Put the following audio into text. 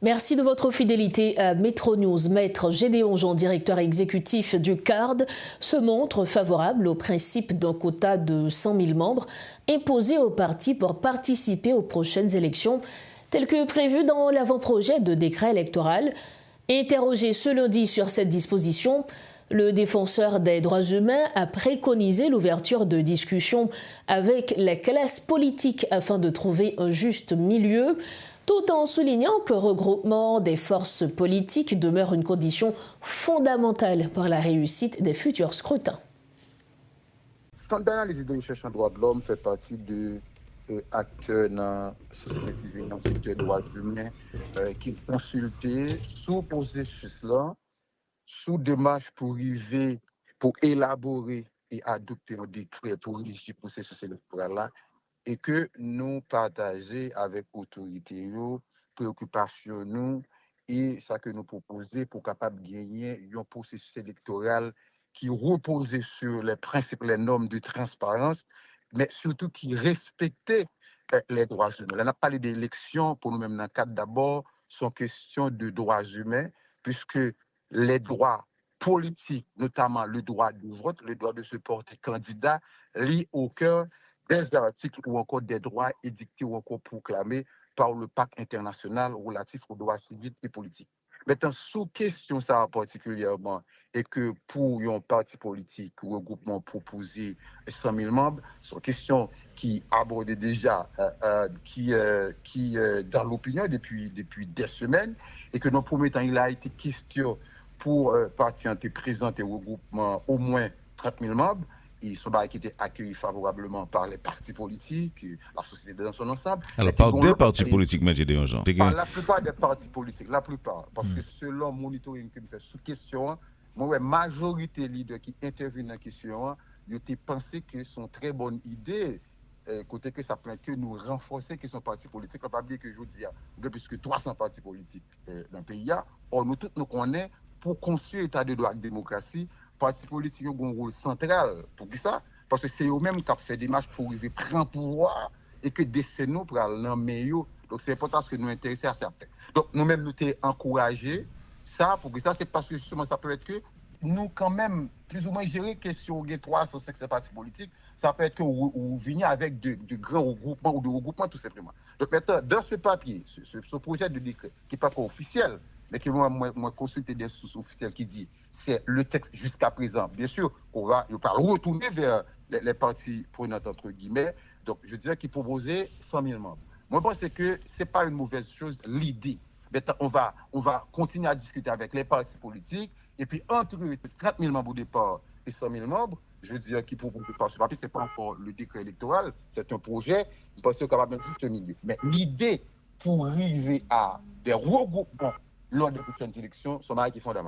Merci de votre fidélité à Métro News. Maître Gédéon Jean, directeur exécutif du CARD, se montre favorable au principe d'un quota de 100 000 membres imposé aux partis pour participer aux prochaines élections, tel que prévu dans l'avant-projet de décret électoral. Interrogé ce lundi sur cette disposition, le défenseur des droits humains a préconisé l'ouverture de discussions avec les classes politiques afin de trouver un juste milieu, tout en soulignant que le regroupement des forces politiques demeure une condition fondamentale pour la réussite des futurs scrutins. Standard, les idées de recherche en droits de l'homme fait partie de acteurs dans la société civile, dans le secteur des droits humains, qui consultent sous processus là, sous démarche pour arriver, pour élaborer et adopter un décret pour régir le processus électoral là, et que nous partageons avec l'autorité, préoccupations nous et ça que nous proposons pour capable de gagner un processus électoral qui repose sur les principes, les normes de transparence, mais surtout qui respectait les droits humains. Là, on a parlé d'élections pour nous-mêmes dans le cadre d'abord, sont question de droits humains, puisque les droits politiques, notamment le droit de vote, le droit de se porter candidat, liés au cœur des articles ou encore des droits édictés ou encore proclamés par le pacte international relatif aux droits civils et politiques. Maintenant, sous question ça particulièrement, et que pour un parti politique ou un regroupement proposé 100 000 membres, c'est une question qui aborde déjà, dans l'opinion depuis des semaines, et que dans le premier temps, il a été question pour parti présenter au regroupement au moins 30 000 membres. Et ce bail qui était accueilli favorablement par les partis politiques, la société dans son ensemble. Alors, par des partis politiques, M. Gédéon Jean. La plupart des partis politiques, la plupart. Parce que selon le monitoring que nous faisons sous question, la majorité des leaders qui interviennent dans la question, ils ont pensé que c'est une très bonne idée. Côté que ça peut que nous renforcer que son parti politique. On ne peut pas oublier que je vous dis, il y a plus que 300 partis politiques dans le pays. Or, nous tous nous connaissons pour construire l'état de droit et de démocratie. Parti politique a un rôle central pour ça, parce que c'est eux-mêmes qui ont fait des marches pour arriver prendre pouvoir et que des sénats pour aller dans meilleur. Donc c'est important que nous intéresser à ça. Donc nous-mêmes nous t'ai encouragé ça pour que ça, c'est parce que justement ça peut être que nous quand même plus ou moins gérer question des 300 partis politiques, ça peut être que vous venez avec de grands regroupements ou de regroupements tout simplement. Donc maintenant dans ce papier, ce projet de décret qui n'est pas encore officiel, mais que moi consulter des sources officielles qui dit c'est le texte jusqu'à présent. Bien sûr, on va retourner vers les partis prenantes entre guillemets. Donc je dirais qu'il proposait 100 000 membres. Moi je pense que c'est pas une mauvaise chose l'idée. Mais on va continuer à discuter avec les partis politiques et puis entre 30 000 membres au départ et 100 000 membres, je dirais qu'il propose par ce papier, c'est pas encore le décret électoral, c'est un projet. Je pense qu'on va mettre juste un milieu. Mais l'idée pour arriver à des regroupements lors des prochaines élections, c'est un qui est fondamental.